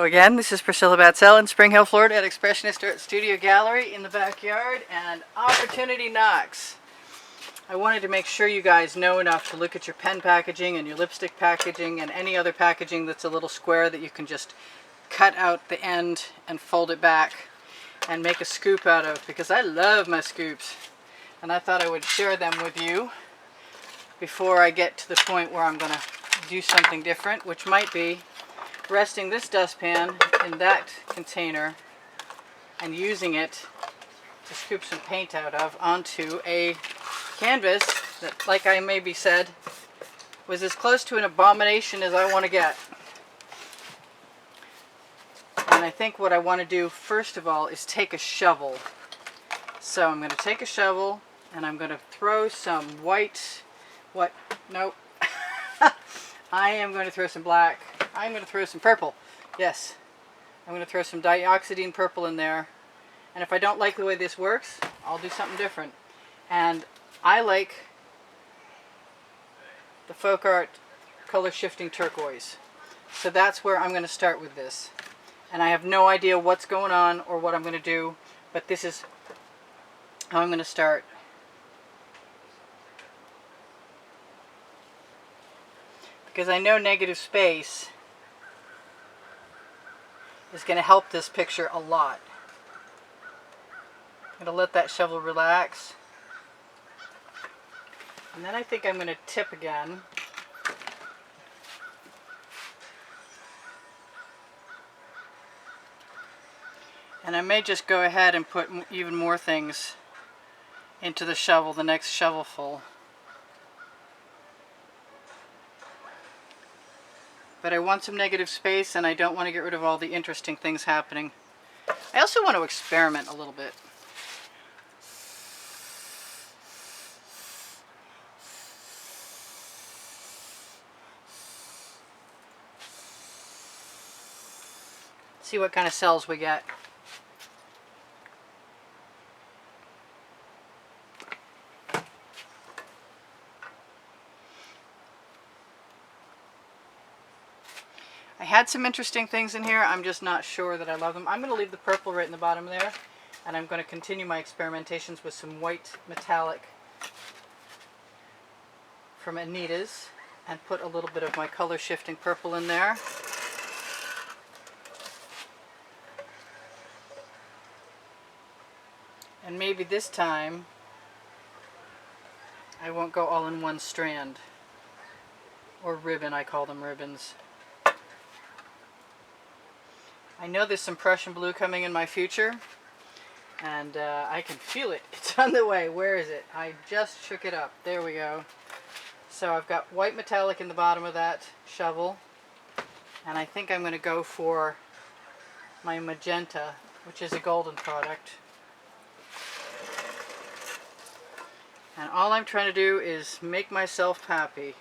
again, this is Priscilla Batzell in Spring Hill, Florida at Expressionist Art Studio Gallery in the backyard, and opportunity knocks. I wanted to make sure you guys know enough to look at your pen packaging and your lipstick packaging and any other packaging that's a little square that you can just cut out the end and fold it back and make a scoop out of, because I love my scoops. And I thought I would share them with you before I get to the point where I'm going to do something different, which might be resting this dustpan in that container and using it to scoop some paint out of onto a canvas that, like I maybe said, was as close to an abomination as I want to get. And I think what I want to do first of all is take a shovel. So I'm going to take a shovel and I'm going to throw some white, nope. I am going to throw some black. I'm going to throw some purple. Yes. I'm going to throw some dioxidine purple in there. And if I don't like the way this works, I'll do something different. And I like the Folk-Art color shifting turquoise. So that's where I'm going to start with this. And I have no idea what's going on or what I'm going to do, but this is how I'm going to start. Because I know negative space is going to help this picture a lot. I'm going to let that shovel relax. And then I think I'm going to tip again. And I may just go ahead and put even more things into the shovel, the next shovelful. But I want some negative space, and I don't want to get rid of all the interesting things happening. I also want to experiment a little bit. See what kind of cells we get. I had some interesting things in here. I'm just not sure that I love them. I'm going to leave the purple right in the bottom there, and I'm going to continue my experimentations with some white metallic from Anita's and put a little bit of my color shifting purple in there. And maybe this time I won't go all in one strand, or ribbon. I call them ribbons. I know there's some Prussian blue coming in my future, and I can feel it. It's on the way. Where is it? I just shook it up. There we go. So I've got white metallic in the bottom of that shovel, and I think I'm going to go for my magenta, which is a golden product. And all I'm trying to do is make myself happy.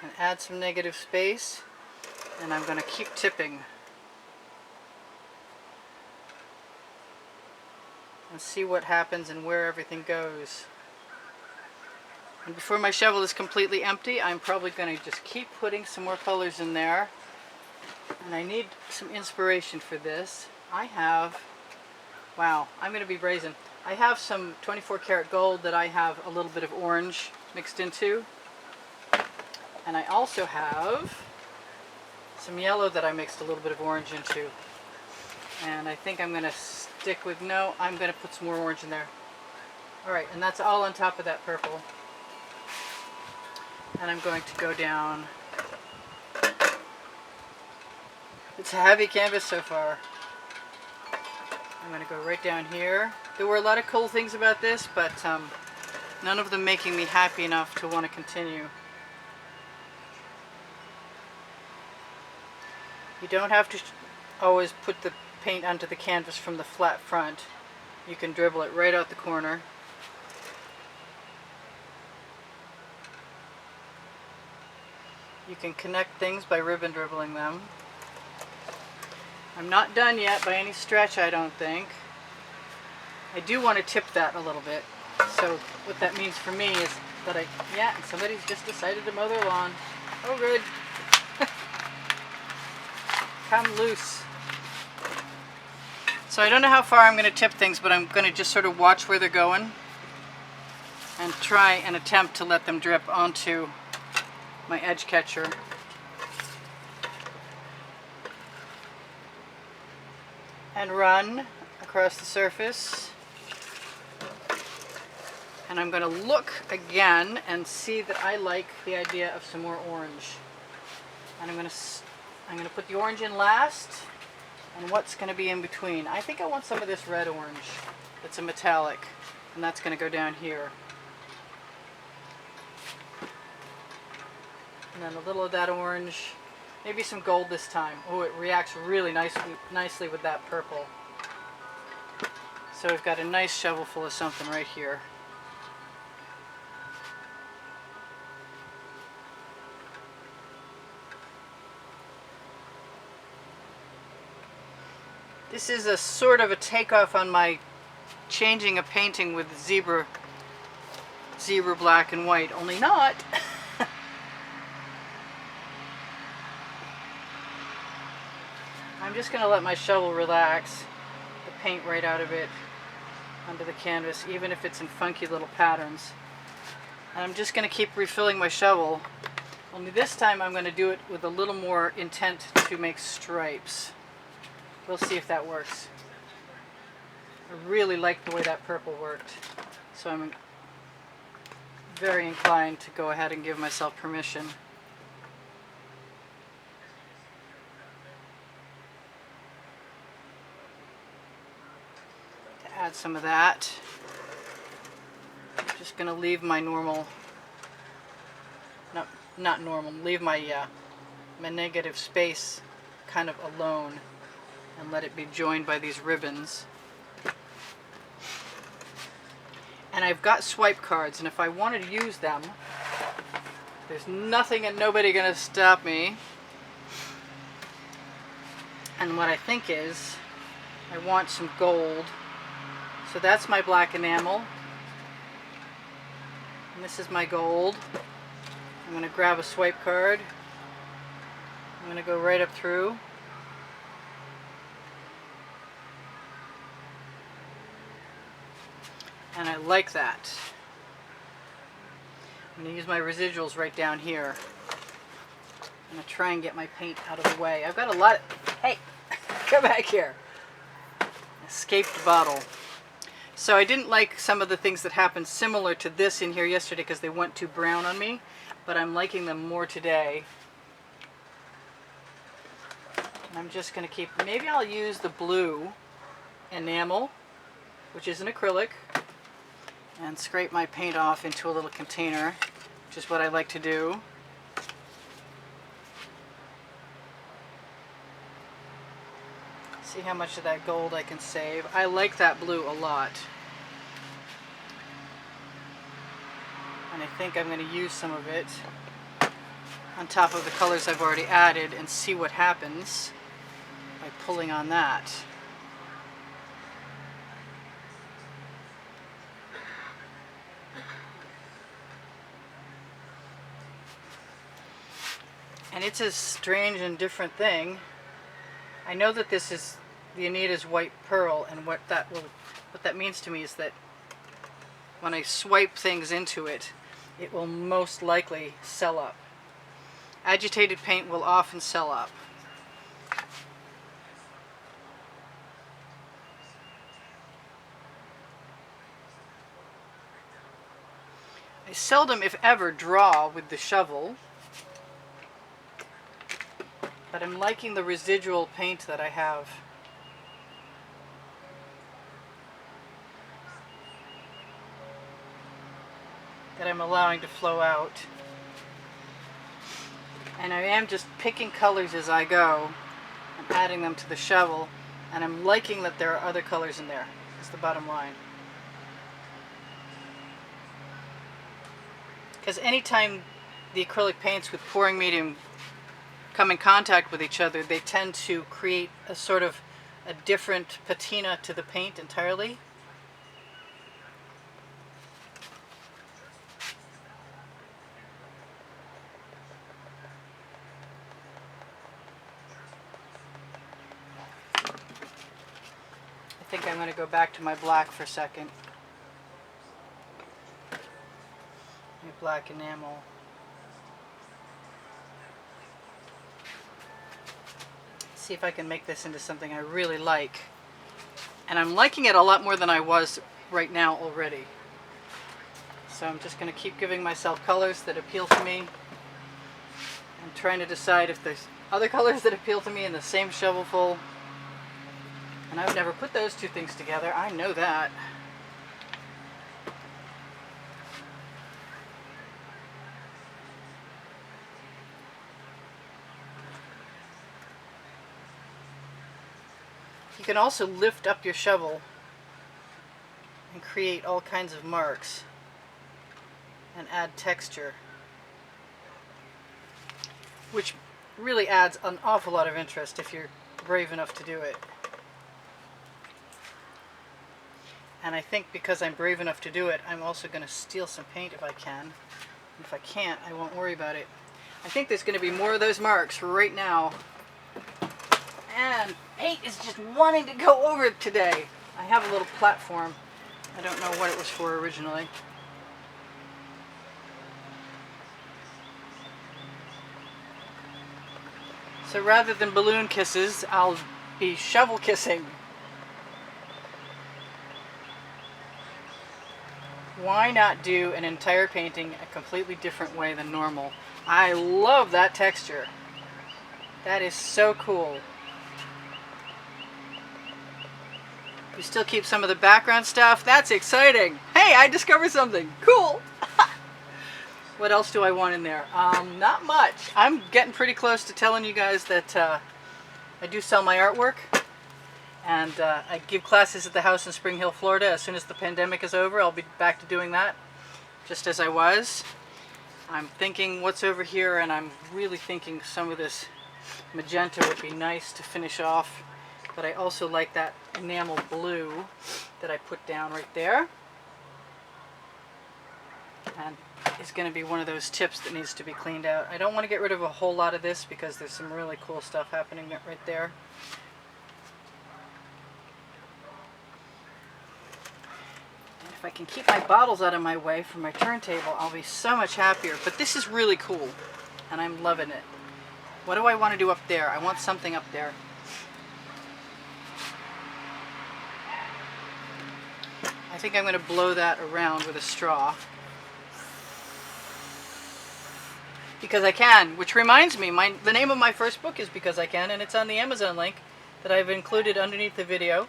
And add some negative space, and I'm going to keep tipping and see what happens and where everything goes. And before my shovel is completely empty, I'm probably going to just keep putting some more colors in there. And I need some inspiration for this. I have, wow, I'm going to be brazen. I have some 24 karat gold that I have a little bit of orange mixed into. And I also have some yellow that I mixed a little bit of orange into. And I think I'm going to stick with, no, I'm going to put some more orange in there. Alright, and that's all on top of that purple. And I'm going to go down. It's a heavy canvas so far. I'm going to go right down here. There were a lot of cool things about this, but none of them making me happy enough to want to continue. You don't have to always put the paint onto the canvas from the flat front. You can dribble it right out the corner. You can connect things by ribbon dribbling them. I'm not done yet by any stretch, I don't think. I do want to tip that a little bit. So what that means for me is But yeah, and somebody's just decided to mow their lawn. Oh good. Come loose. So I don't know how far I'm going to tip things, but I'm going to just sort of watch where they're going and try and attempt to let them drip onto my edge catcher. And run across the surface. And I'm going to look again and see that I like the idea of some more orange. And I'm going to put the orange in last, and what's going to be in between. I think I want some of this red orange. It's a metallic, and that's going to go down here. And then a little of that orange, maybe some gold this time. Oh, it reacts really nicely with that purple. So we've got a nice shovel full of something right here. This is a sort of a takeoff on my changing a painting with zebra black and white, only not. I'm just going to let my shovel relax, the paint right out of it onto the canvas, even if it's in funky little patterns. And I'm just going to keep refilling my shovel, only this time I'm going to do it with a little more intent to make stripes. We'll see if that works. I really like the way that purple worked, so I'm very inclined to go ahead and give myself permission. To add some of that. I'm just going to leave my normal, no, not normal, leave my negative space kind of alone and let it be joined by these ribbons. And I've got swipe cards, and if I wanted to use them, there's nothing and nobody going to stop me. And what I think is, I want some gold. So that's my black enamel. And this is my gold. I'm going to grab a swipe card. I'm going to go right up through. And I like that. I'm going to use my residuals right down here. I'm going to try and get my paint out of the way. I've got a lot of... Hey! Come back here. Escaped the bottle. So I didn't like some of the things that happened similar to this in here yesterday because they went too brown on me. But I'm liking them more today. And I'm just going to keep... Maybe I'll use the blue enamel, which is an acrylic, and scrape my paint off into a little container, which is what I like to do. See how much of that gold I can save. I like that blue a lot. And I think I'm going to use some of it on top of the colors I've already added and see what happens by pulling on that. And it's a strange and different thing. I know that this is the Anita's White Pearl, and what that means to me is that when I swipe things into it, it will most likely sell up. Agitated paint will often sell up. I seldom, if ever, draw with the shovel. But I'm liking the residual paint that I have. That I'm allowing to flow out. And I am just picking colors as I go and adding them to the shovel. And I'm liking that there are other colors in there. That's the bottom line. Because anytime the acrylic paints with pouring medium come in contact with each other, they tend to create a sort of a different patina to the paint entirely. think I'm going to go back to my black for a second. My black enamel. See if I can make this into something I really like. And I'm liking it a lot more than I was right now already. So I'm just going to keep giving myself colors that appeal to me. I'm trying to decide if there's other colors that appeal to me in the same shovelful. And I've never put those two things together. I know that. You can also lift up your shovel and create all kinds of marks and add texture, which really adds an awful lot of interest if you're brave enough to do it. And I think because I'm brave enough to do it, I'm also going to steal some paint if I can. And if I can't, I won't worry about it. I think there's going to be more of those marks right now. And paint is just wanting to go over it today. I have a little platform. I don't know what it was for originally. So rather than balloon kisses, I'll be shovel kissing. Why not do an entire painting a completely different way than normal? I love that texture. That is so cool. You still keep some of the background stuff. That's exciting. Hey, I discovered something. Cool. What else do I want in there? Not much. I'm getting pretty close to telling you guys that I do sell my artwork. And I give classes at the house in Spring Hill, Florida. As soon as the pandemic is over, I'll be back to doing that, just as I was. I'm thinking what's over here, and I'm really thinking some of this magenta would be nice to finish off. But I also like that enamel blue that I put down right there. And it's going to be one of those tips that needs to be cleaned out. I don't want to get rid of a whole lot of this because there's some really cool stuff happening right there. And if I can keep my bottles out of my way from my turntable, I'll be so much happier. But this is really cool, and I'm loving it. What do I want to do up there? I want something up there. I think I'm going to blow that around with a straw. Because I can, which reminds me, the name of my first book is Because I Can, and it's on the Amazon link that I've included underneath the video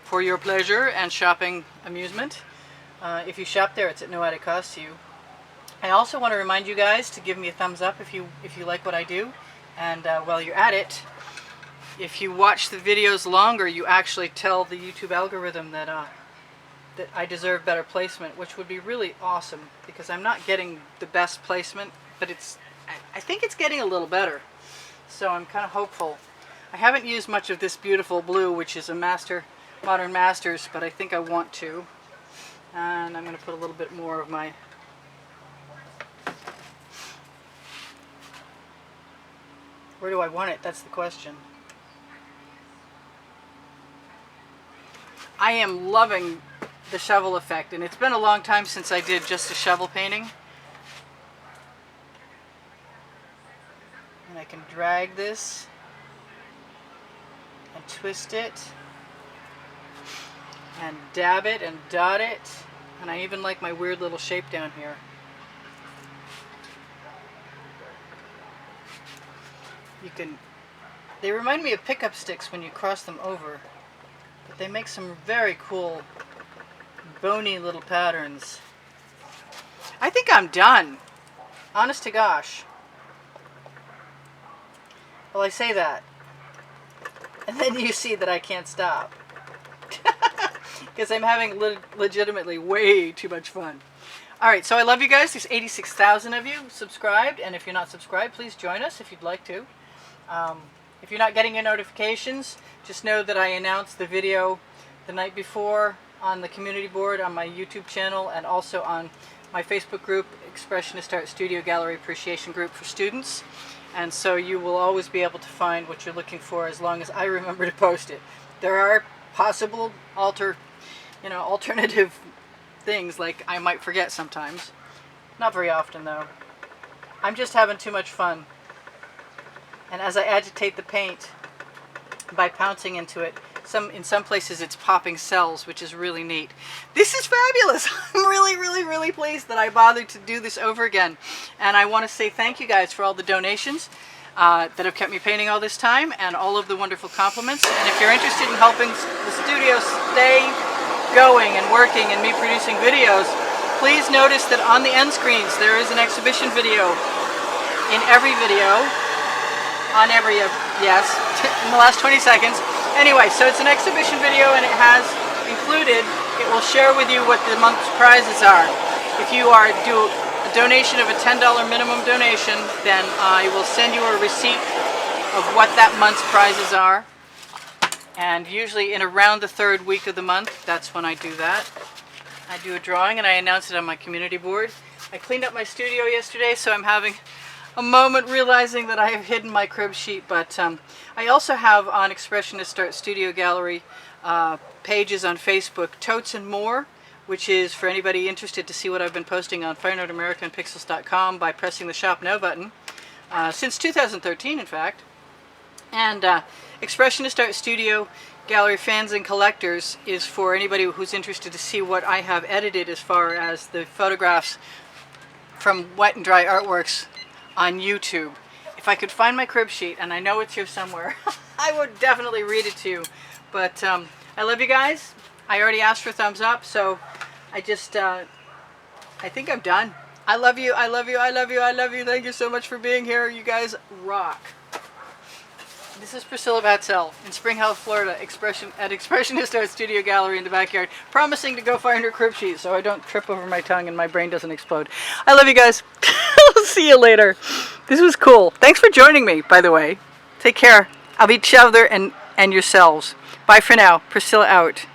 for your pleasure and shopping amusement. If you shop there, it's at no added cost to you. I also want to remind you guys to give me a thumbs up if you like what I do, and while you're at it, if you watch the videos longer, you actually tell the YouTube algorithm that I deserve better placement, which would be really awesome because I'm not getting the best placement. But I think it's getting a little better, so I'm kind of hopeful. I haven't used much of this beautiful blue, which is a Modern Masters, but I think I want to. And I'm going to put a little bit more of my... Where do I want it? That's the question. I am loving the shovel effect, and it's been a long time since I did just a shovel painting. And I can drag this and twist it and dab it and dot it, and I even like my weird little shape down here. They remind me of pickup sticks when you cross them over, but they make some very cool bony little patterns. I think I'm done, honest to gosh. Well, I say that, and then you see that I can't stop. Because I'm having legitimately way too much fun. Alright, so I love you guys. There's 86,000 of you subscribed, and if you're not subscribed, please join us if you'd like to. If you're not getting your notifications, just know that I announced the video the night before on the community board on my YouTube channel and also on my Facebook group, Expressionist Art Studio Gallery Appreciation Group for Students. And so you will always be able to find what you're looking for as long as I remember to post it. There are possible alternative things like I might forget sometimes. Not very often though. I'm just having too much fun. And as I agitate the paint by pouncing into it, in some places it's popping cells, which is really neat. This is fabulous. I'm really pleased that I bothered to do this over again. And I want to say thank you guys for all the donations that have kept me painting all this time, and all of the wonderful compliments. And if you're interested in helping the studio stay going and working and me producing videos, please notice that on the end screens there is an exhibition video. In every video, on every, yes, in the last 20 seconds. Anyway, so it's an exhibition video, and it has included, it will share with you what the month's prizes are. If you do a donation of a $10 minimum donation, then I will send you a receipt of what that month's prizes are. And usually in around the 3rd week of the month, that's when I do that. I do a drawing and I announce it on my community board. I cleaned up my studio yesterday, so I'm having a moment realizing that I have hidden my crib sheet, but I also have on Expressionist Art Studio Gallery pages on Facebook, Totes and More, which is for anybody interested to see what I've been posting on FireNoteAmerica and Pixels.com by pressing the Shop Now button, since 2013 in fact. And Expressionist Art Studio Gallery Fans and Collectors is for anybody who's interested to see what I have edited as far as the photographs from wet and dry artworks on YouTube. If I could find my crib sheet, and I know it's here somewhere, I would definitely read it to you. But I love you guys. I already asked for thumbs up, so I think I'm done. I love you, I love you, I love you, I love you. Thank you so much for being here. You guys rock. This is Priscilla Batzell in Spring Hill, Florida, at Expressionist Art Studio Gallery in the backyard, promising to go find her crib sheet so I don't trip over my tongue and my brain doesn't explode. I love you guys. I'll see you later. This was cool. Thanks for joining me, by the way. Take care of each other and yourselves. Bye for now. Priscilla out.